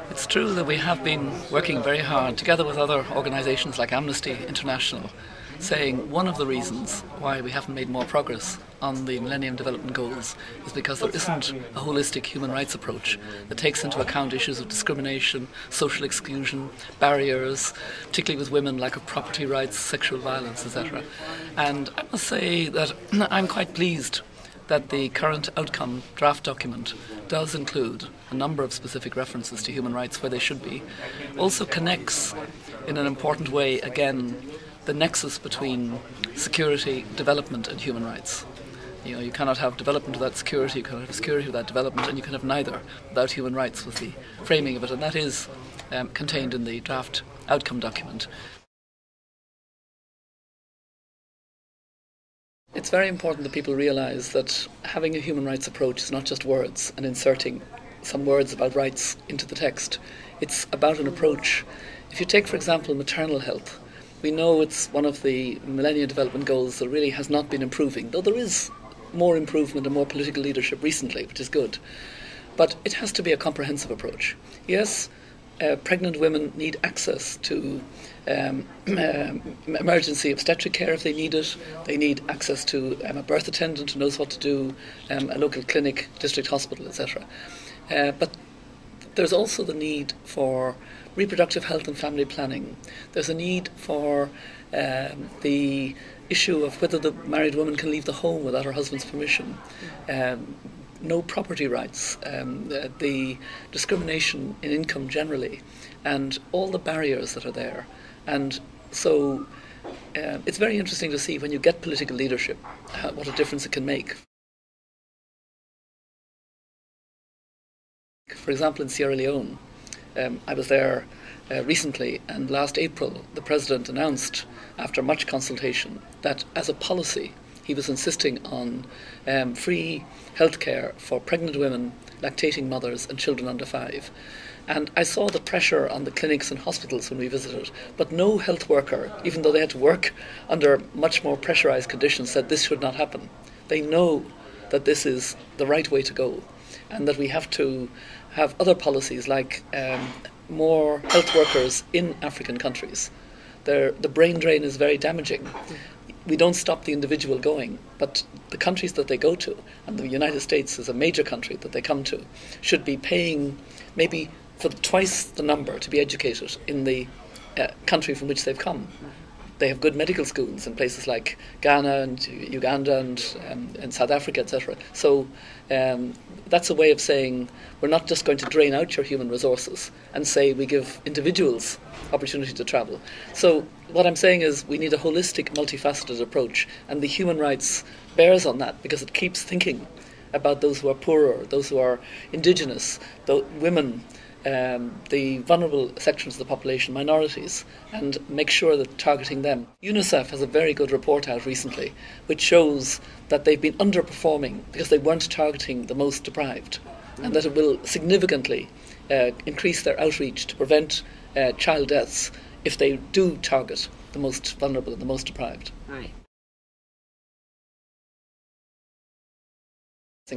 It's true that we have been working very hard, together with other organisations like Amnesty International, saying one of the reasons why we haven't made more progress on the Millennium Development Goals is because there isn't a holistic human rights approach that takes into account issues of discrimination, social exclusion, barriers, particularly with women, lack of property rights, sexual violence, etc. And I must say that I'm quite pleased that the current outcome draft document does include a number of specific references to human rights where they should be, also connects in an important way, again, the nexus between security, development and human rights. You cannot have development without security, you cannot have security without development, and you can have neither without human rights, was the framing of it, and that is contained in the draft outcome document. It's very important that people realise that having a human rights approach is not just words and inserting some words about rights into the text. It's about an approach. If you take, for example, maternal health, we know it's one of the Millennium Development Goals that really has not been improving, though there is more improvement and more political leadership recently, which is good. But it has to be a comprehensive approach. Yes, pregnant women need access to emergency obstetric care if they need it. They need access to a birth attendant who knows what to do, a local clinic, district hospital, etc. But there's also the need for reproductive health and family planning. There's a need for the issue of whether the married woman can leave the home without her husband's permission. No property rights, the discrimination in income generally, and all the barriers that are there. And so it's very interesting to see when you get political leadership what a difference it can make. For example, in Sierra Leone, I was there recently, and last April the President announced, after much consultation, that as a policy he was insisting on free healthcare for pregnant women, lactating mothers and children under 5. And I saw the pressure on the clinics and hospitals when we visited, but no health worker, even though they had to work under much more pressurised conditions, said this should not happen. They know that this is the right way to go, and that we have to have other policies like more health workers in African countries. The brain drain is very damaging. We don't stop the individual going, but the countries that they go to, and the United States is a major country that they come to, should be paying maybe for twice the number to be educated in the country from which they've come. They have good medical schools in places like Ghana and Uganda and South Africa, etc. So that's a way of saying we're not just going to drain out your human resources and say we give individuals opportunity to travel. So what I'm saying is we need a holistic, multifaceted approach, and the human rights bears on that because it keeps thinking about those who are poorer, those who are indigenous, the women, the vulnerable sections of the population, minorities, and make sure that targeting them. UNICEF has a very good report out recently which shows that they've been underperforming because they weren't targeting the most deprived, and that it will significantly increase their outreach to prevent child deaths if they do target the most vulnerable and the most deprived. Right.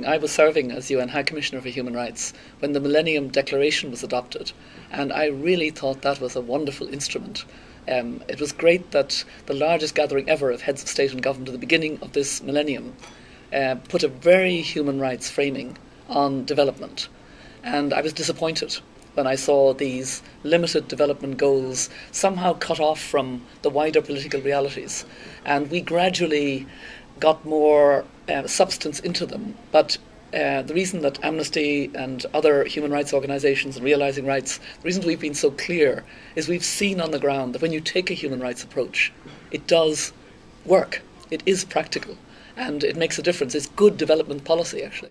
I was serving as UN High Commissioner for Human Rights when the Millennium Declaration was adopted, and I really thought that was a wonderful instrument. It was great that the largest gathering ever of heads of state and government at the beginning of this millennium put a very human rights framing on development, and I was disappointed when I saw these limited development goals somehow cut off from the wider political realities, and we gradually got more substance into them. But the reason that Amnesty and other human rights organisations and Realising Rights, the reason we've been so clear is we've seen on the ground that when you take a human rights approach, it does work, it is practical, and it makes a difference. It's good development policy, actually.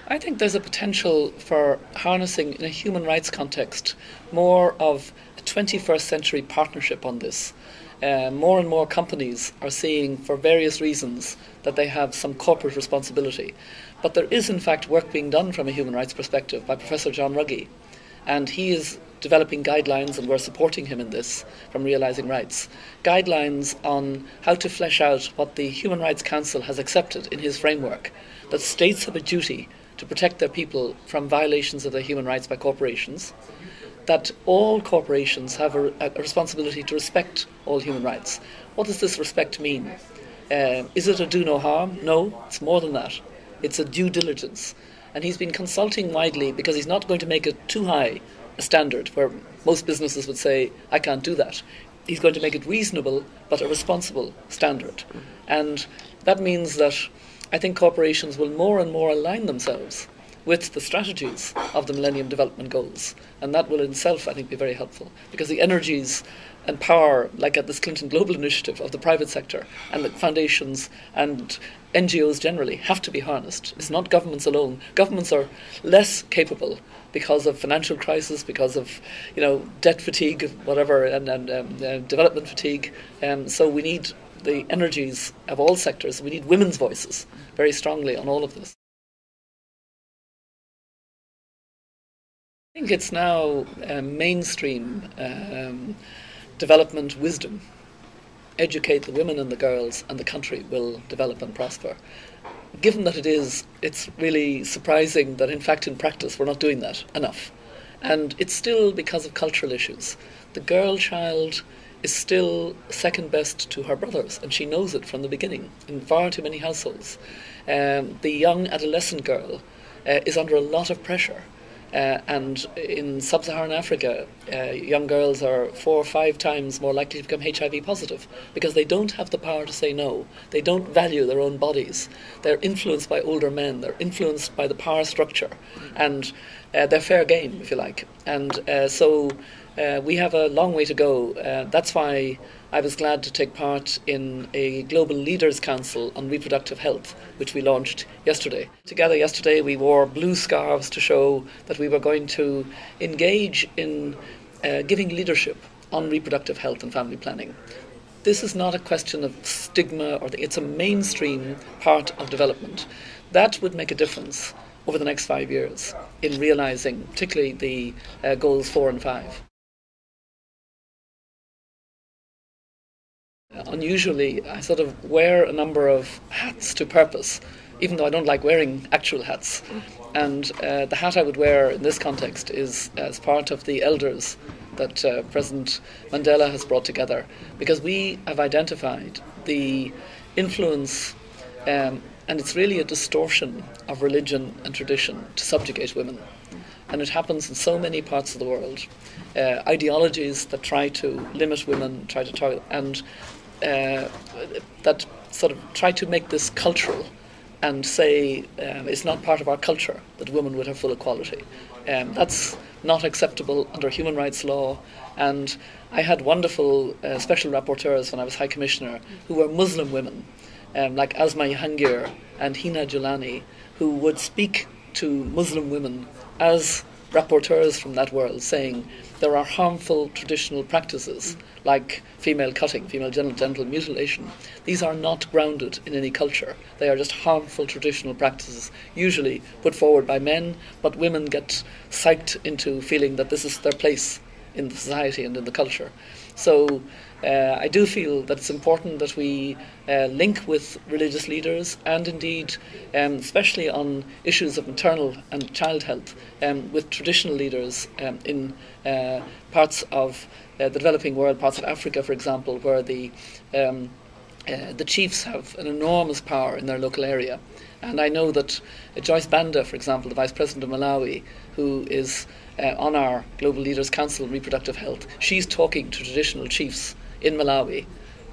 I think there's a potential for harnessing, in a human rights context, more of a 21st century partnership on this. More and more companies are seeing, for various reasons, that they have some corporate responsibility. But there is, in fact, work being done from a human rights perspective by Professor John Ruggie, and he is developing guidelines, and we're supporting him in this from Realising Rights, guidelines on how to flesh out what the Human Rights Council has accepted in his framework, that states have a duty to protect their people from violations of their human rights by corporations, that all corporations have a responsibility to respect all human rights. What does this respect mean? Is it a do no harm? No, it's more than that. It's a due diligence. And he's been consulting widely because he's not going to make it too high a standard where most businesses would say, I can't do that. He's going to make it reasonable but a responsible standard. And that means that I think corporations will more and more align themselves with the strategies of the Millennium Development Goals. And that will in itself, I think, be very helpful, because the energies and power, like at this Clinton Global Initiative of the private sector and the foundations and NGOs generally, have to be harnessed. It's not governments alone. Governments are less capable because of financial crisis, because of debt fatigue, whatever, and development fatigue. So we need the energies of all sectors. We need women's voices very strongly on all of this. I think it's now mainstream development wisdom. Educate the women and the girls, and the country will develop and prosper. Given that it's really surprising that in fact in practice we're not doing that enough. And it's still because of cultural issues. The girl child is still second best to her brothers, and she knows it from the beginning in far too many households. The young adolescent girl is under a lot of pressure. And in sub-Saharan Africa, young girls are 4 or 5 times more likely to become HIV positive because they don't have the power to say no. They don't value their own bodies. They're influenced by older men. They're influenced by the power structure. And they're fair game, if you like. And so we have a long way to go. That's why I was glad to take part in a Global Leaders Council on Reproductive Health, which we launched yesterday. Together yesterday we wore blue scarves to show that we were going to engage in giving leadership on reproductive health and family planning. This is not a question of stigma, it's a mainstream part of development. That would make a difference over the next 5 years in realising particularly the goals 4 and 5. Unusually, I sort of wear a number of hats to purpose, even though I don't like wearing actual hats. And the hat I would wear in this context is as part of the elders that President Mandela has brought together, because we have identified the influence, and it's really a distortion of religion and tradition to subjugate women. And it happens in so many parts of the world. Ideologies that try to limit women, try to target, and that sort of try to make this cultural and say it's not part of our culture that women would have full equality. That's not acceptable under human rights law. And I had wonderful special rapporteurs when I was High Commissioner who were Muslim women, like Asma Jahangir and Hina Julani, who would speak to Muslim women as rapporteurs from that world, saying there are harmful traditional practices like female cutting, female genital mutilation. These are not grounded in any culture. They are just harmful traditional practices, usually put forward by men, but women get psyched into feeling that this is their place in the society and in the culture. So I do feel that it's important that we link with religious leaders and indeed, especially on issues of maternal and child health, with traditional leaders in parts of the developing world, parts of Africa, for example, where the chiefs have an enormous power in their local area. And I know that Joyce Banda, for example, the Vice President of Malawi, who is on our Global Leaders Council on Reproductive Health, she's talking to traditional chiefs in Malawi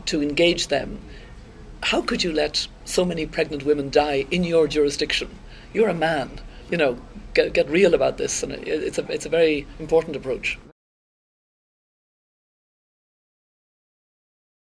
to engage them. How could you let so many pregnant women die in your jurisdiction? You're a man, get real about this, and it's a very important approach.